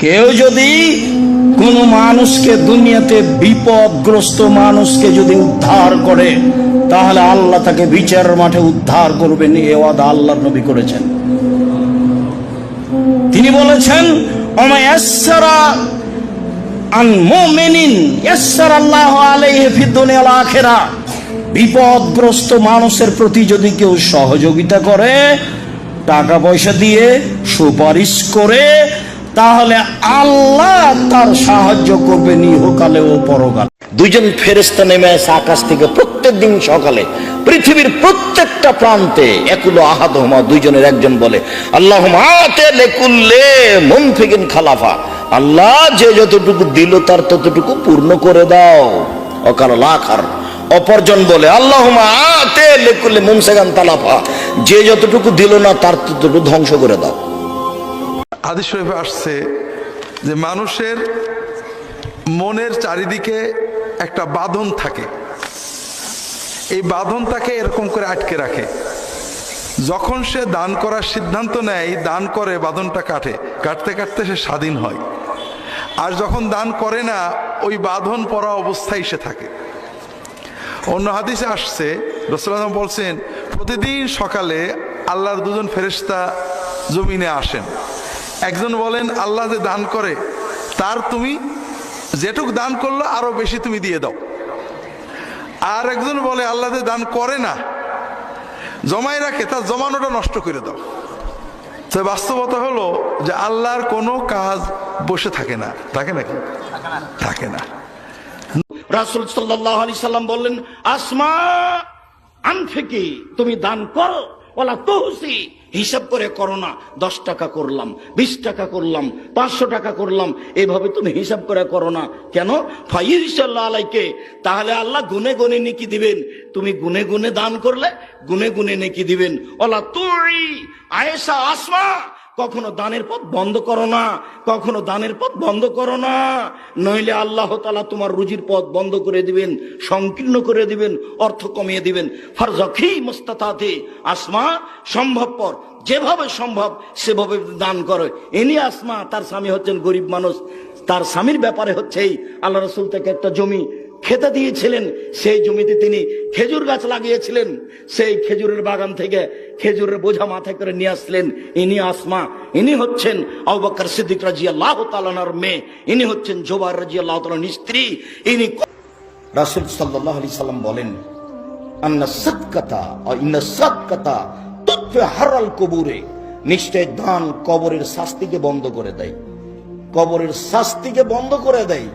কেউ যদি কোন মানুষকে, দুনিয়াতে বিপদগ্রস্ত মানুষকে যদি উদ্ধার করে, তাহলে আল্লাহ তাকে বিচারের মাঠে উদ্ধার করবেন। এ ওয়াদা আল্লাহর নবী করেছেন। তিনি বলেছেন, ওমা ইয়াসসারা আন মুমিনিন ইয়াসসারাল্লাহু আলাইহি ফিদ দুনিয়া ওয়াল আখিরাহ। বিপদগ্রস্ত মানুষের প্রতি যদি কেউ সহযোগিতা করে, টাকা পয়সা দিয়ে, সুপারিশ করে, তাহলে আল্লাহ তার সাহায্য করবেন ইহকালে ও পরকালে। দুইজন ফেরেশতা নেমে আসে আকাশ থেকে প্রত্যেক দিন সকালে, পৃথিবীর প্রত্যেকটা প্রান্তে। একুলো আহাদহুমা, দুইজনের একজন বলে, আল্লাহুম্মা আতি লিকুল্লি মুনফিকিন খালাফা। আল্লাহ যে যতটুকু দিল তার ততটুকু পূর্ণ করে দাও। অকাল লাখার অপরজন বলে, আল্লাহুম্মা আতি লিকুল্লি মুমসিকান তালাফা। যে যতটুকু দিল না তার ততটুকু ধ্বংস করে দাও। হাদিস শরীফে আসছে যে মানুষের মনের চারিদিকে একটা বাঁধন থাকে। এই বাঁধন তাকে এরকম করে আটকে রাখে। যখন সে দান করার সিদ্ধান্ত নেয়, দান করে, বাঁধনটা কাটতে কাটতে সে স্বাধীন হয়। আর যখন দান করে না, ওই বাঁধন পরা অবস্থায় সে থাকে। অন্য হাদিসে আসছে, রাসূলুল্লাহ বলছেন, প্রতিদিন সকালে আল্লাহর দুজন ফেরেশতা জমিনে আসেন। একজন বলেন, আল্লাহ যে দান করে তার তুমি যেটুক দান করলো আরো বেশি তুমি দিয়ে দাও। আর একজন বলে, আল্লাহ যে দান করে না, জমাই রাখে, তার জমানোটা নষ্ট করে দাও। তো বাস্তবতা হলো যে আল্লাহর কোনো কাজ বসে থাকে না। থাকে নাকি? থাকে না। রাসূল সাল্লাল্লাহু আলাইহি সাল্লাম বললেন, আসমা আনফিকি, তুমি দান করো, ওয়ালা তুহসি, হিসাব করে করো না। 10 টাকা করলাম, 20 টাকা করলাম, 500 টাকা করলাম, এভাবে তুমি হিসাব করে করো না। কেন? ফাইরসাল্লাহ আলাইকে, তাহলে আল্লাহ গুনে গুনে নেকি দিবেন। তুমি গুনে গুনে দান করলে গুনে গুনে নেকি দিবেন। ওয়ালা তুই আয়েশা, আসমা, কখনো দানের পথ বন্ধ করো না, কখনো দানের পথ বন্ধ করো না, নইলে আল্লাহ তাআলা তোমার রুজির পথ বন্ধ করে দিবেন, সংকীর্ণ করে দিবেন, অর্থ কমিয়ে দিবেন। ফারজাকি মুস্তাতাতে, আসমা সম্ভবপর, যেভাবে সম্ভব সেভাবে দান করো। ইনি আসমা, তার স্বামী হচ্ছেন গরিব মানুষ। তার স্বামীর ব্যাপারে হচ্ছে এই, আল্লাহ রাসূল থেকে একটা জমি খেতে দিয়েছিলেন। সেই জমিতে তিনি খেজুর গাছ লাগিয়েছিলেন। সেই খেজুরের বাগান থেকে খেজুরের বোঝা মাথায় করে নিয়ে আসলেন। ইনি আসমা। ইনি হচ্ছেন আবু বকর সিদ্দিক রাদিয়াল্লাহু তাআলা আনহুর মেয়ে। ইনি হচ্ছেন জুবাইর রাদিয়াল্লাহু তাআলার স্ত্রী। ইনি রাসূল সাল্লাল্লাহু আলাইহি সাল্লাম বলেন, আন্না সাদকাতা ওয়া ইন্না সাদকাতা তুতফি হারাল কুবুরে, নিশ্চয় দান কবরের শাস্তিকে বন্ধ করে দেয়। কবরের শাস্তিকে বন্ধ করে দেয়।